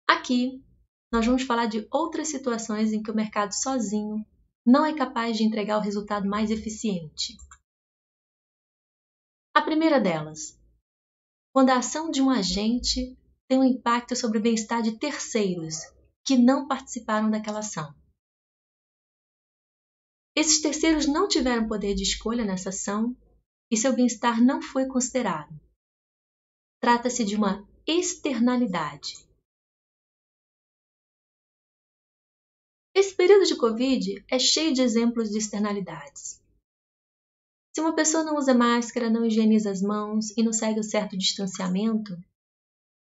Aqui, nós vamos falar de outras situações em que o mercado sozinho não é capaz de entregar o resultado mais eficiente. A primeira delas, quando a ação de um agente tem um impacto sobre o bem-estar de terceiros que não participaram daquela ação. Esses terceiros não tiveram poder de escolha nessa ação e seu bem-estar não foi considerado. Trata-se de uma externalidade. Esse período de Covid é cheio de exemplos de externalidades. Se uma pessoa não usa máscara, não higieniza as mãos e não segue o certo distanciamento,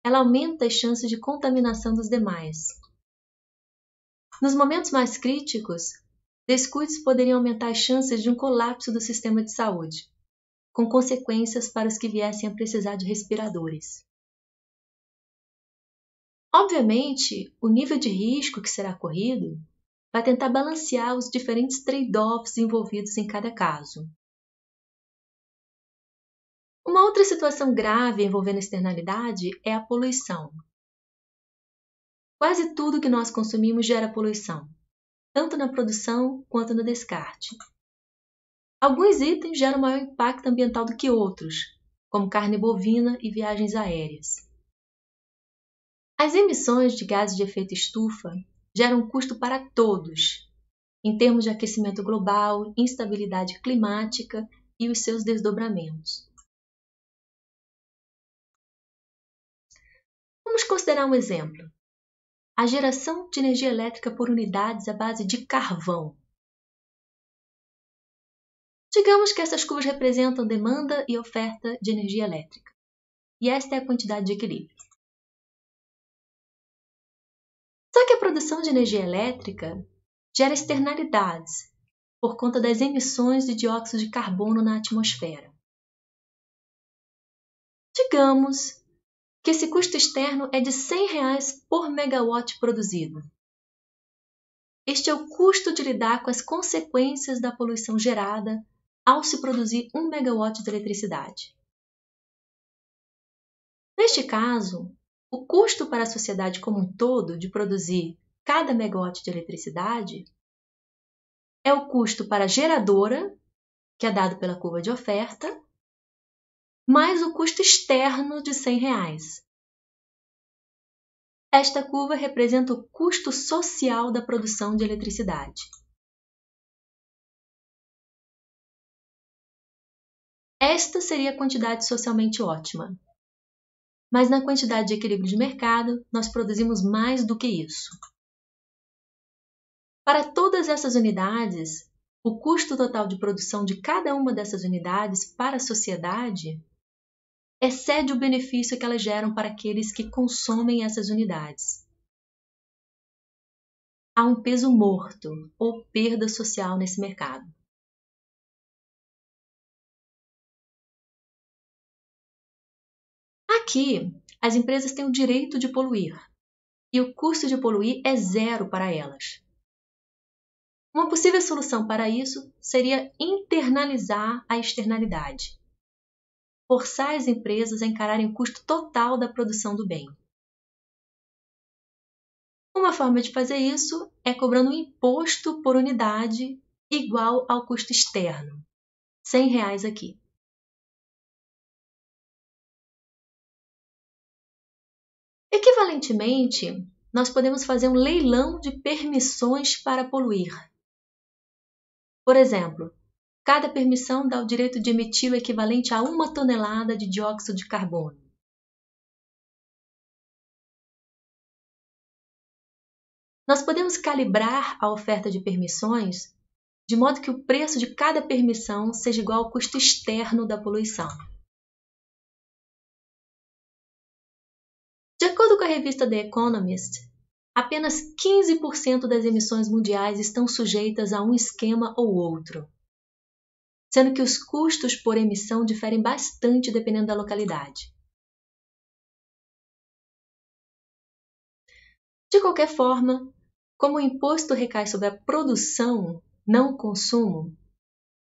ela aumenta as chances de contaminação dos demais. Nos momentos mais críticos, descuidos poderiam aumentar as chances de um colapso do sistema de saúde, com consequências para os que viessem a precisar de respiradores. Obviamente, o nível de risco que será corrido vai tentar balancear os diferentes trade-offs envolvidos em cada caso. Uma outra situação grave envolvendo a externalidade é a poluição. Quase tudo que nós consumimos gera poluição, tanto na produção quanto no descarte. Alguns itens geram maior impacto ambiental do que outros, como carne bovina e viagens aéreas. As emissões de gases de efeito estufa geram um custo para todos, em termos de aquecimento global, instabilidade climática e os seus desdobramentos. Vamos considerar um exemplo. A geração de energia elétrica por unidades à base de carvão. Digamos que essas curvas representam demanda e oferta de energia elétrica, e esta é a quantidade de equilíbrio. Só que a produção de energia elétrica gera externalidades por conta das emissões de dióxido de carbono na atmosfera. Digamos que esse custo externo é de R$100 por megawatt produzido. Este é o custo de lidar com as consequências da poluição gerada ao se produzir 1 megawatt de eletricidade. Neste caso, o custo para a sociedade como um todo de produzir cada megawatt de eletricidade é o custo para a geradora, que é dado pela curva de oferta, mais o custo externo de R$100. Esta curva representa o custo social da produção de eletricidade. Esta seria a quantidade socialmente ótima. Mas na quantidade de equilíbrio de mercado, nós produzimos mais do que isso. Para todas essas unidades, o custo total de produção de cada uma dessas unidades para a sociedade excede o benefício que elas geram para aqueles que consomem essas unidades. Há um peso morto ou perda social nesse mercado. Aqui, as empresas têm o direito de poluir e o custo de poluir é zero para elas. Uma possível solução para isso seria internalizar a externalidade, forçar as empresas a encararem o custo total da produção do bem. Uma forma de fazer isso é cobrando um imposto por unidade igual ao custo externo, R$100 aqui. Equivalentemente, nós podemos fazer um leilão de permissões para poluir. Por exemplo, cada permissão dá o direito de emitir o equivalente a 1 tonelada de dióxido de carbono. Nós podemos calibrar a oferta de permissões de modo que o preço de cada permissão seja igual ao custo externo da poluição. De acordo com a revista The Economist, apenas 15% das emissões mundiais estão sujeitas a um esquema ou outro, sendo que os custos por emissão diferem bastante dependendo da localidade. De qualquer forma, como o imposto recai sobre a produção, não o consumo,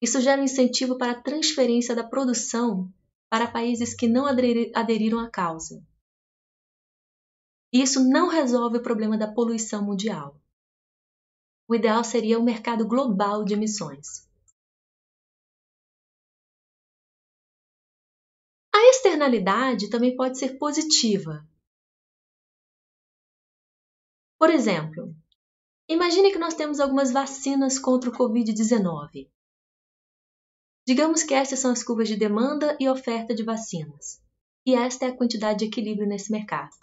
isso gera um incentivo para a transferência da produção para países que não aderiram à causa. E isso não resolve o problema da poluição mundial. O ideal seria um mercado global de emissões. A externalidade também pode ser positiva. Por exemplo, imagine que nós temos algumas vacinas contra o Covid-19. Digamos que essas são as curvas de demanda e oferta de vacinas. E esta é a quantidade de equilíbrio nesse mercado.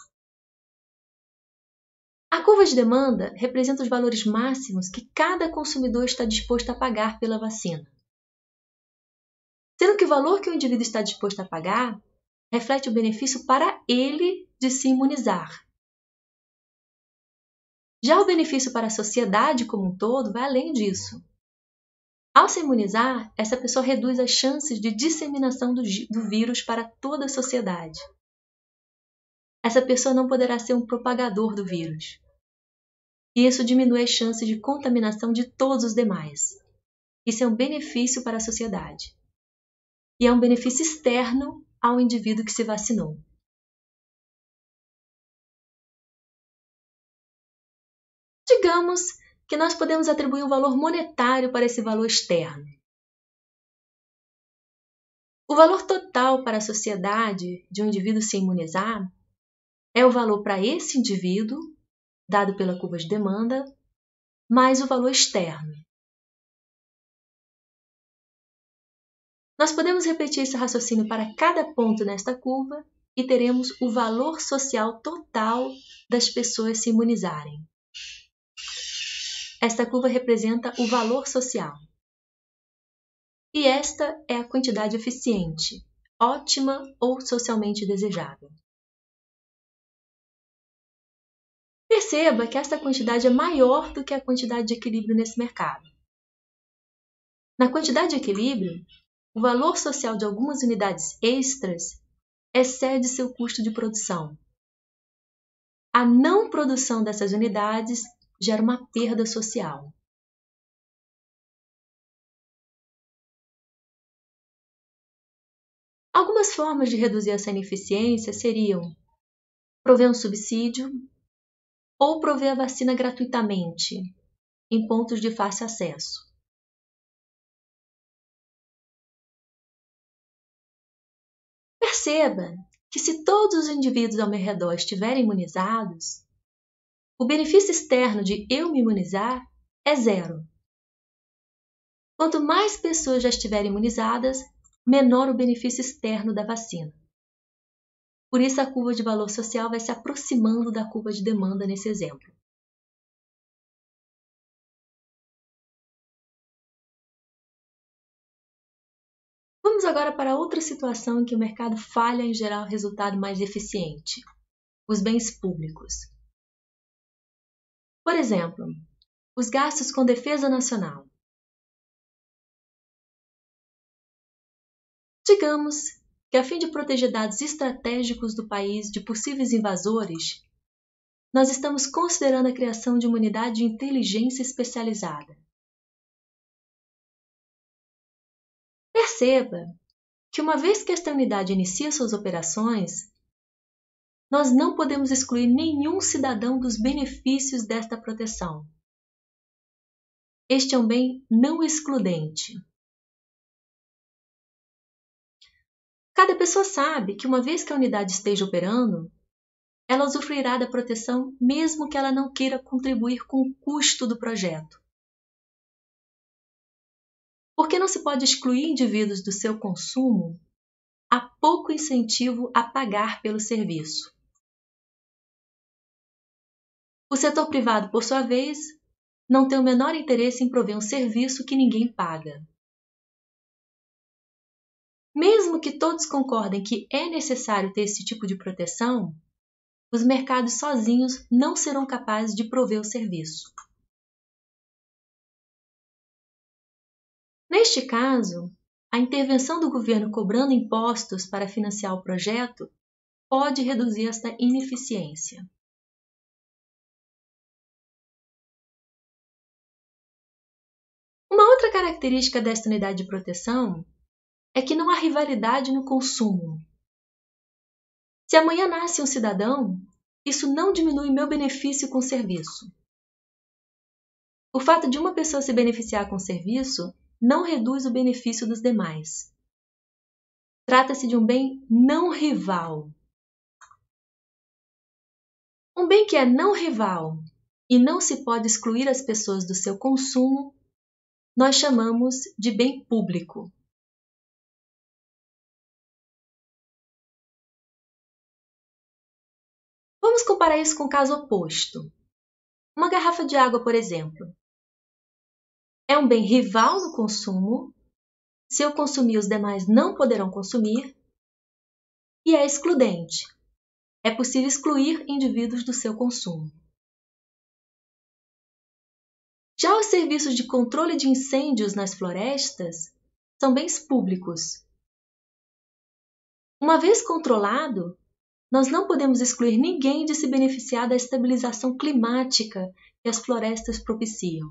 A curva de demanda representa os valores máximos que cada consumidor está disposto a pagar pela vacina. Sendo que o valor que o indivíduo está disposto a pagar reflete o benefício para ele de se imunizar. Já o benefício para a sociedade como um todo vai além disso. Ao se imunizar, essa pessoa reduz as chances de disseminação do vírus para toda a sociedade. Essa pessoa não poderá ser um propagador do vírus. E isso diminui as chances de contaminação de todos os demais. Isso é um benefício para a sociedade. E é um benefício externo ao indivíduo que se vacinou. Digamos que nós podemos atribuir um valor monetário para esse valor externo. O valor total para a sociedade de um indivíduo se imunizar é o valor para esse indivíduo, dado pela curva de demanda, mais o valor externo. Nós podemos repetir esse raciocínio para cada ponto nesta curva e teremos o valor social total das pessoas se imunizarem. Esta curva representa o valor social. E esta é a quantidade eficiente, ótima ou socialmente desejável. Perceba que esta quantidade é maior do que a quantidade de equilíbrio nesse mercado. Na quantidade de equilíbrio, o valor social de algumas unidades extras excede seu custo de produção. A não produção dessas unidades gera uma perda social. Algumas formas de reduzir essa ineficiência seriam prover um subsídio ou prover a vacina gratuitamente, em pontos de fácil acesso. Perceba que se todos os indivíduos ao meu redor estiverem imunizados, o benefício externo de eu me imunizar é zero. Quanto mais pessoas já estiverem imunizadas, menor o benefício externo da vacina. Por isso, a curva de valor social vai se aproximando da curva de demanda nesse exemplo. Vamos agora para outra situação em que o mercado falha em gerar o resultado mais eficiente: os bens públicos. Por exemplo, os gastos com defesa nacional. Digamos que, a fim de proteger dados estratégicos do país de possíveis invasores, nós estamos considerando a criação de uma unidade de inteligência especializada. Perceba que, uma vez que esta unidade inicia suas operações, nós não podemos excluir nenhum cidadão dos benefícios desta proteção. Este é um bem não excludente. Cada pessoa sabe que, uma vez que a unidade esteja operando, ela usufruirá da proteção mesmo que ela não queira contribuir com o custo do projeto. Porque não se pode excluir indivíduos do seu consumo, há pouco incentivo a pagar pelo serviço. O setor privado, por sua vez, não tem o menor interesse em prover um serviço que ninguém paga. Mesmo que todos concordem que é necessário ter esse tipo de proteção, os mercados sozinhos não serão capazes de prover o serviço. Neste caso, a intervenção do governo cobrando impostos para financiar o projeto pode reduzir esta ineficiência. Uma outra característica desta unidade de proteção é que não há rivalidade no consumo. Se amanhã nasce um cidadão, isso não diminui meu benefício com o serviço. O fato de uma pessoa se beneficiar com o serviço não reduz o benefício dos demais. Trata-se de um bem não rival. Um bem que é não rival e não se pode excluir as pessoas do seu consumo, nós chamamos de bem público. Vamos comparar isso com o caso oposto. Uma garrafa de água, por exemplo, é um bem rival no consumo. Se eu consumir, os demais não poderão consumir. E é excludente. É possível excluir indivíduos do seu consumo. Já os serviços de controle de incêndios nas florestas são bens públicos. Uma vez controlado, nós não podemos excluir ninguém de se beneficiar da estabilização climática que as florestas propiciam.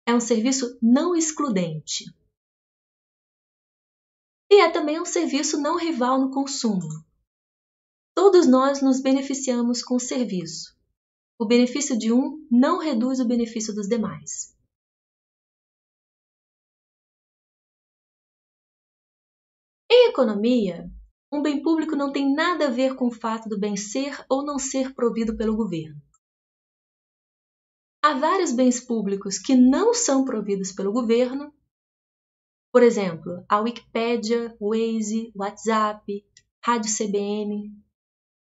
É um serviço não excludente. E é também um serviço não rival no consumo. Todos nós nos beneficiamos com o serviço. O benefício de um não reduz o benefício dos demais. Em economia, um bem público não tem nada a ver com o fato do bem ser ou não ser provido pelo governo. Há vários bens públicos que não são providos pelo governo. Por exemplo, a Wikipédia, Waze, WhatsApp, Rádio CBN.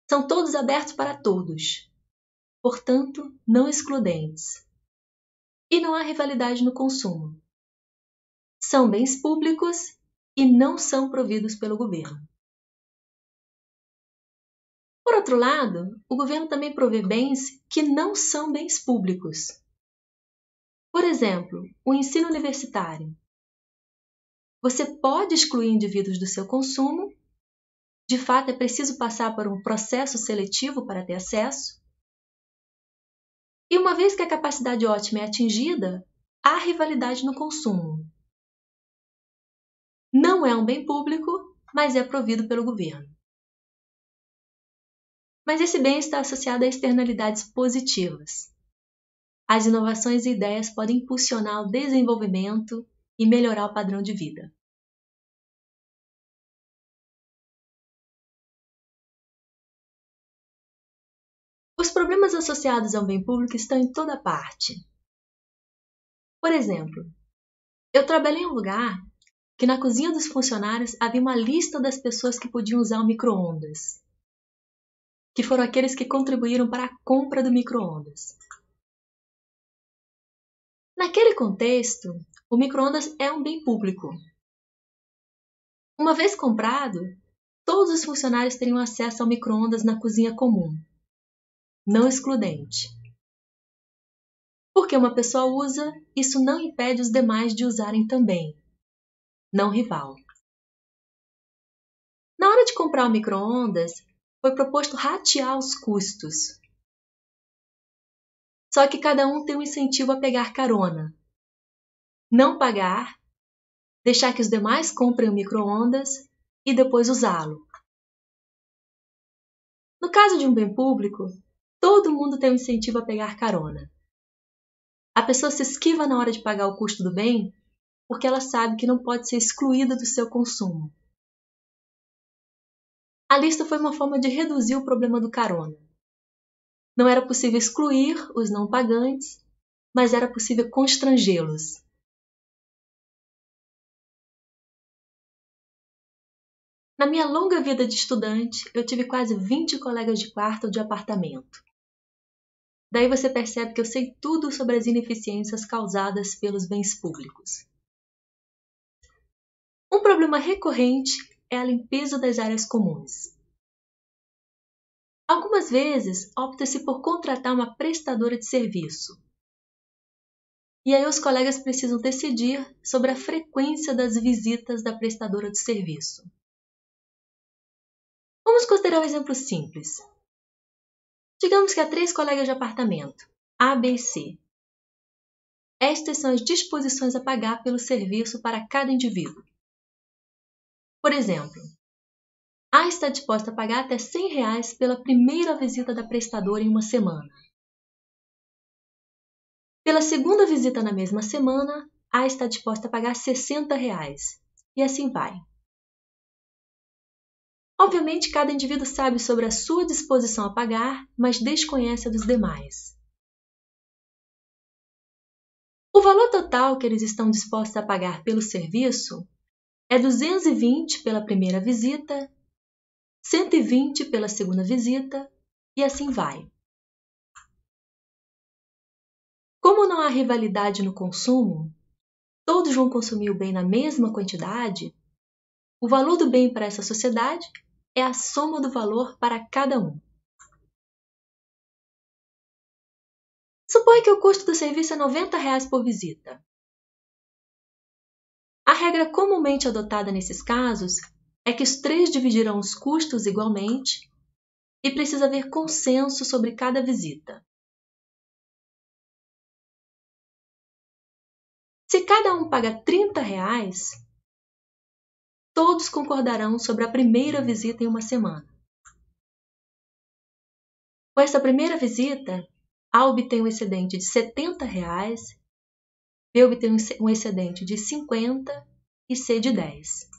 São todos abertos para todos, portanto, não excludentes. E não há rivalidade no consumo. São bens públicos e não são providos pelo governo. Por outro lado, o governo também provê bens que não são bens públicos. Por exemplo, o ensino universitário. Você pode excluir indivíduos do seu consumo. De fato, é preciso passar por um processo seletivo para ter acesso. E uma vez que a capacidade ótima é atingida, há rivalidade no consumo. Não é um bem público, mas é provido pelo governo. Mas esse bem está associado a externalidades positivas. As inovações e ideias podem impulsionar o desenvolvimento e melhorar o padrão de vida. Os problemas associados ao bem público estão em toda parte. Por exemplo, eu trabalhei em um lugar que na cozinha dos funcionários havia uma lista das pessoas que podiam usar o micro-ondas, que foram aqueles que contribuíram para a compra do micro-ondas. Naquele contexto, o micro-ondas é um bem público. Uma vez comprado, todos os funcionários teriam acesso ao micro-ondas na cozinha comum, não excludente. Porque uma pessoa usa, isso não impede os demais de usarem também, não rival. Na hora de comprar o micro-ondas, foi proposto ratear os custos. Só que cada um tem um incentivo a pegar carona. Não pagar, deixar que os demais comprem o micro-ondas e depois usá-lo. No caso de um bem público, todo mundo tem um incentivo a pegar carona. A pessoa se esquiva na hora de pagar o custo do bem porque ela sabe que não pode ser excluída do seu consumo. A lista foi uma forma de reduzir o problema do carona. Não era possível excluir os não pagantes, mas era possível constrangê-los. Na minha longa vida de estudante, eu tive quase 20 colegas de quarto ou de apartamento. Daí você percebe que eu sei tudo sobre as ineficiências causadas pelos bens públicos. Um problema recorrente é a limpeza das áreas comuns. Algumas vezes, opta-se por contratar uma prestadora de serviço. E aí os colegas precisam decidir sobre a frequência das visitas da prestadora de serviço. Vamos considerar um exemplo simples. Digamos que há 3 colegas de apartamento, A, B e C. Estas são as disposições a pagar pelo serviço para cada indivíduo. Por exemplo, A está disposta a pagar até R$100 pela primeira visita da prestadora em uma semana. Pela segunda visita na mesma semana, A está disposta a pagar R$60. E assim vai. Obviamente, cada indivíduo sabe sobre a sua disposição a pagar, mas desconhece a dos demais. O valor total que eles estão dispostos a pagar pelo serviço é 220 pela primeira visita, 120 pela segunda visita e assim vai. Como não há rivalidade no consumo, todos vão consumir o bem na mesma quantidade, o valor do bem para essa sociedade é a soma do valor para cada um. Suponha que o custo do serviço é R$90 por visita. A regra comumente adotada nesses casos é que os três dividirão os custos igualmente e precisa haver consenso sobre cada visita. Se cada um paga R$30, todos concordarão sobre a primeira visita em uma semana. Com essa primeira visita, A obtém um excedente de R$70, B obtém um excedente de 50 e C de 10.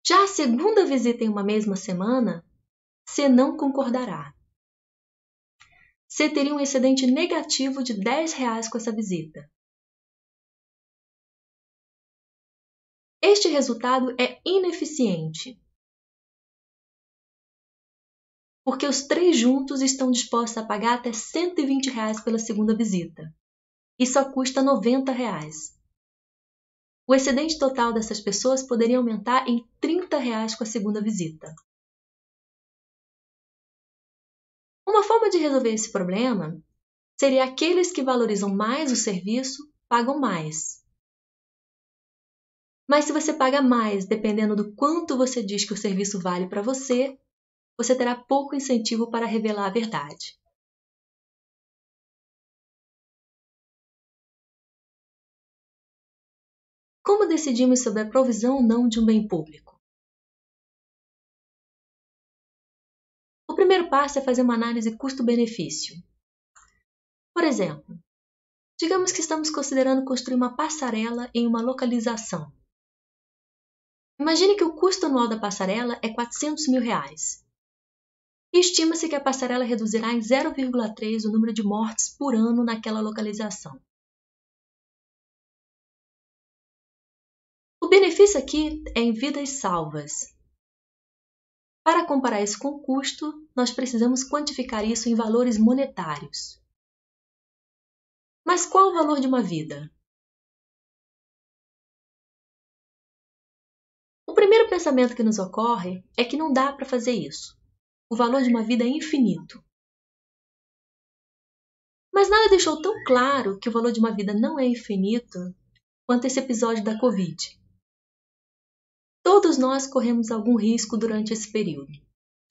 Já a segunda visita em uma mesma semana, C não concordará. C teria um excedente negativo de R$10 com essa visita. Este resultado é ineficiente, porque os três juntos estão dispostos a pagar até R$120 pela segunda visita, e só custa R$90. O excedente total dessas pessoas poderia aumentar em R$30 com a segunda visita. Uma forma de resolver esse problema seria aqueles que valorizam mais o serviço pagam mais. Mas se você paga mais dependendo do quanto você diz que o serviço vale para você, você terá pouco incentivo para revelar a verdade. Como decidimos sobre a provisão ou não de um bem público? O primeiro passo é fazer uma análise custo-benefício. Por exemplo, digamos que estamos considerando construir uma passarela em uma localização. Imagine que o custo anual da passarela é R$400 mil. E estima-se que a passarela reduzirá em 0,3 o número de mortes por ano naquela localização. O benefício aqui é em vidas salvas. Para comparar isso com o custo, nós precisamos quantificar isso em valores monetários. Mas qual o valor de uma vida? O primeiro pensamento que nos ocorre é que não dá para fazer isso. O valor de uma vida é infinito. Mas nada deixou tão claro que o valor de uma vida não é infinito quanto esse episódio da Covid. Todos nós corremos algum risco durante esse período.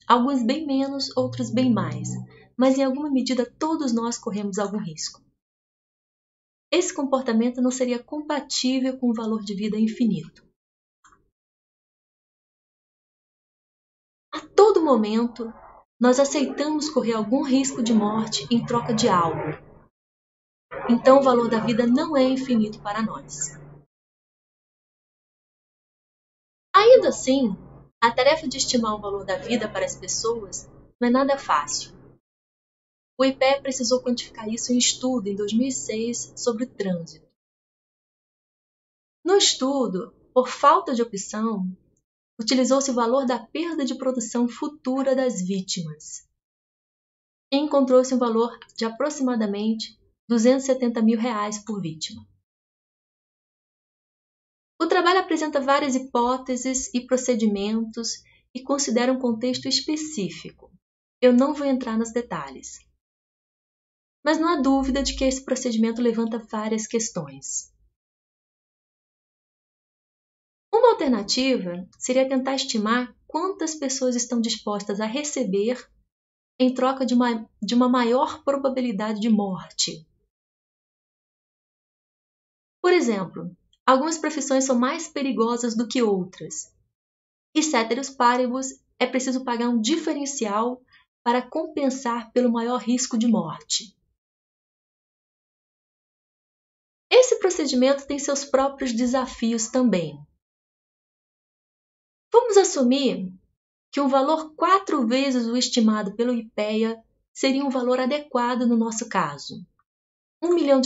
Alguns bem menos, outros bem mais, mas em alguma medida todos nós corremos algum risco. Esse comportamento não seria compatível com o valor de vida infinito. A todo momento, nós aceitamos correr algum risco de morte em troca de algo. Então, o valor da vida não é infinito para nós. Ainda assim, a tarefa de estimar o valor da vida para as pessoas não é nada fácil. O IPEA precisou quantificar isso em estudo em 2006 sobre o trânsito. No estudo, por falta de opção, utilizou-se o valor da perda de produção futura das vítimas. E encontrou-se um valor de aproximadamente R$270 mil por vítima. O trabalho apresenta várias hipóteses e procedimentos e considera um contexto específico. Eu não vou entrar nos detalhes. Mas não há dúvida de que esse procedimento levanta várias questões. Uma alternativa seria tentar estimar quantas pessoas estão dispostas a receber em troca de uma maior probabilidade de morte. Por exemplo, Algumas profissões são mais perigosas do que outras. E ceteris paribus, é preciso pagar um diferencial para compensar pelo maior risco de morte. Esse procedimento tem seus próprios desafios também. Vamos assumir que um valor 4 vezes o estimado pelo IPEA seria um valor adequado no nosso caso, R$ 1 milhão.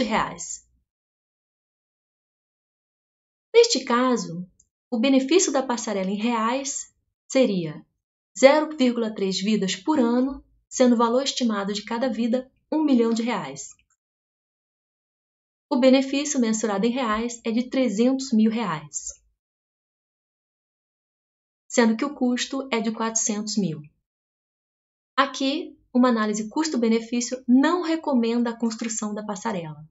Neste caso, o benefício da passarela em reais seria 0,3 vidas por ano, sendo o valor estimado de cada vida R$ 1 milhão. O benefício mensurado em reais é de R$ 300 mil, sendo que o custo é de R$ 400 mil. Aqui, uma análise custo-benefício não recomenda a construção da passarela.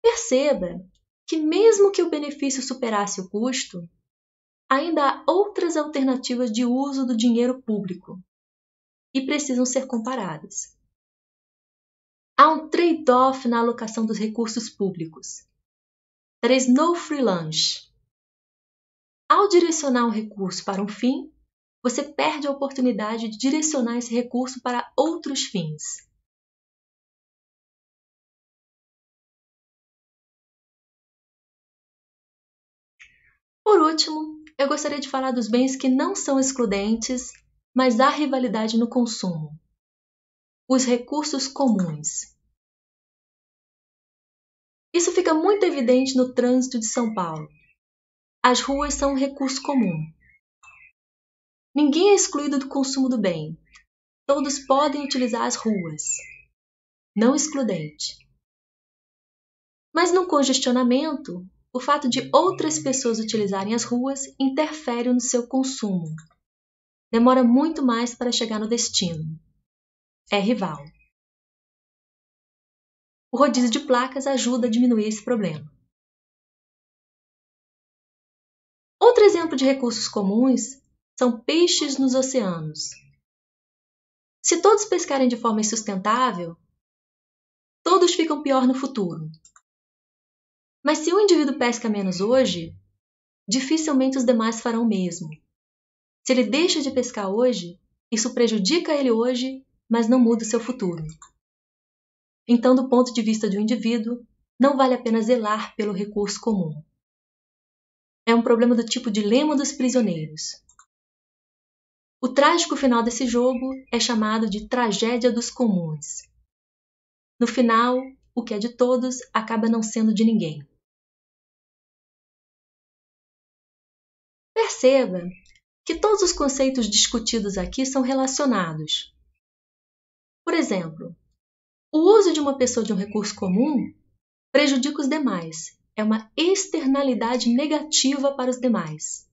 Perceba que mesmo que o benefício superasse o custo, ainda há outras alternativas de uso do dinheiro público e precisam ser comparadas. Há um trade-off na alocação dos recursos públicos. There is no free lunch. Ao direcionar um recurso para um fim, você perde a oportunidade de direcionar esse recurso para outros fins. Por último, eu gostaria de falar dos bens que não são excludentes, mas há rivalidade no consumo. Os recursos comuns. Isso fica muito evidente no trânsito de São Paulo. As ruas são um recurso comum. Ninguém é excluído do consumo do bem. Todos podem utilizar as ruas. Não excludente. Mas no congestionamento, o fato de outras pessoas utilizarem as ruas interfere no seu consumo. Demora muito mais para chegar no destino. É rival. O rodízio de placas ajuda a diminuir esse problema. Outro exemplo de recursos comuns são peixes nos oceanos. Se todos pescarem de forma insustentável, todos ficam pior no futuro. Mas se um indivíduo pesca menos hoje, dificilmente os demais farão o mesmo. Se ele deixa de pescar hoje, isso prejudica ele hoje, mas não muda o seu futuro. Então, do ponto de vista de um indivíduo, não vale a pena zelar pelo recurso comum. É um problema do tipo dilema dos prisioneiros. O trágico final desse jogo é chamado de tragédia dos comuns. No final, o que é de todos acaba não sendo de ninguém. Perceba que todos os conceitos discutidos aqui são relacionados. Por exemplo, o uso de uma pessoa de um recurso comum prejudica os demais. É uma externalidade negativa para os demais.